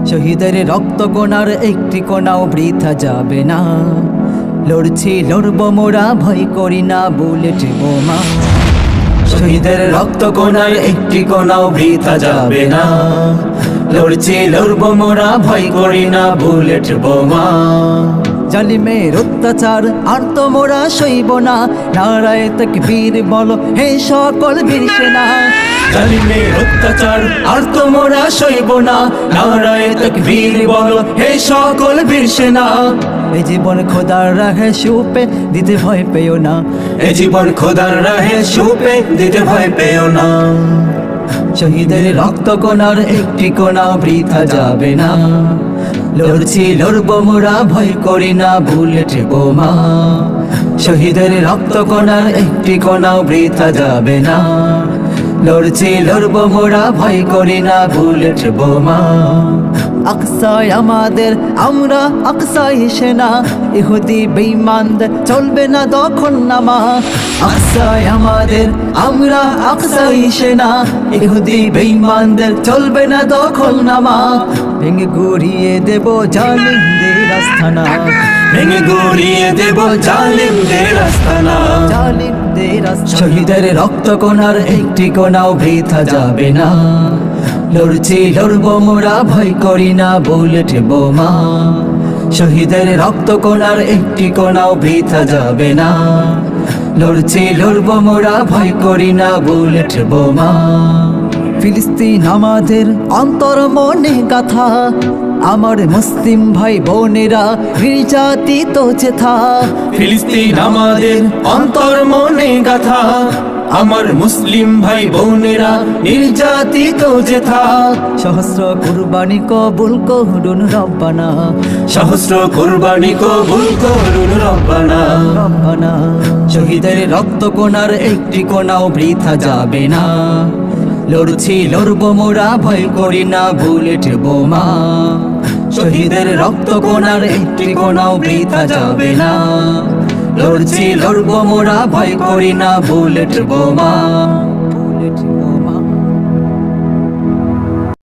শহীদের রক্ত কোনার একটি কোনাও বৃথা যাবে না। লড়ছি লড়ব মোরা, ভয় করি না বুলেট বোমা। শহীদের রক্ত কোনার একটি কোনাও বৃথা যাবে না। লড়ছি লড়ব মোরা, ভয় করি না বুলেট বোমা। জালিমের অত্যাচার আর তো মোরা সইব না। নারায়ে তাকবীর বলো হে সকল বীর সেনা। জালিমের অত্যাচার আর তো মোরা সইব না। নারায়ে তাকবীর বলো হে সকল বীর সেনা। এ জীবন খোদার রাহে সুপে দিতে ভয় পেও না। এ জীবন খোদার রাহে সুপে দিতে ভয় পেও না। শহীদের রক্ত কোনার একটি কোনাও বৃথা যাবে না। লড়ছি লড়ব মোরা, ভয় করি না বুলেট বোমা। শহীদের রক্ত কোনার একটি কোনাও বৃথা যাবে না। লড়ছি লড়ব মোরা, ভয় করি না বুলেট বোমা। আকসায় আমাদের, আমরা আকসাই সেনা। ইহুদি বেঈমানদের চলবে না দখল নামা। আকসায় আমাদের, আমরা আকসাই সেনা। ইহুদি বেঈমানদের চলবে না দখল নামা। ভেঙে গুড়িয়ে দেব জালিমদের আস্তানা। ভেঙে গুড়িয়ে দেব জালিমদের আস্তানা। জালিমদের আস্তানা। শহীদের রক্ত কোনার একটি কোনাও বৃথা যাবে না। লড়ছি লড়ব মোরা, ভয় করি না বুলেট বোমা। শহীদের রক্ত কোনার একটি কোনাও বৃথা যাবে না। লড়ছি লড়ব মোরা, ভয় করি না বুলেট বোমা। ফিলিস্তিন আমাদের অন্তর মনে গাথা। আমার মুসলিম ভাই বোনেরা নির্যাতিত চেথা। ফিলিস্তিন আমাদের অন্তর মনে গাথা। আমার মুসলিম ভাই বোনেরা নির্যাতিত যেথা। সহস্র কুরবানি কবুল করুন রব্বানা। সহস্র কুরবানি কবুল করুন রব্বানা। রব্বানা। শহীদের রক্ত কোনার একটি কোনাও বৃথা যাবে না। লড়ছি লড়ব মোরা, ভয় করি না বুলেট বোমা। শহীদের রক্ত কোনার একটি কোনাও বৃথা যাবে না। লড়ছি লড়ব মোরা, ভয় করি না বুলেট বোমা।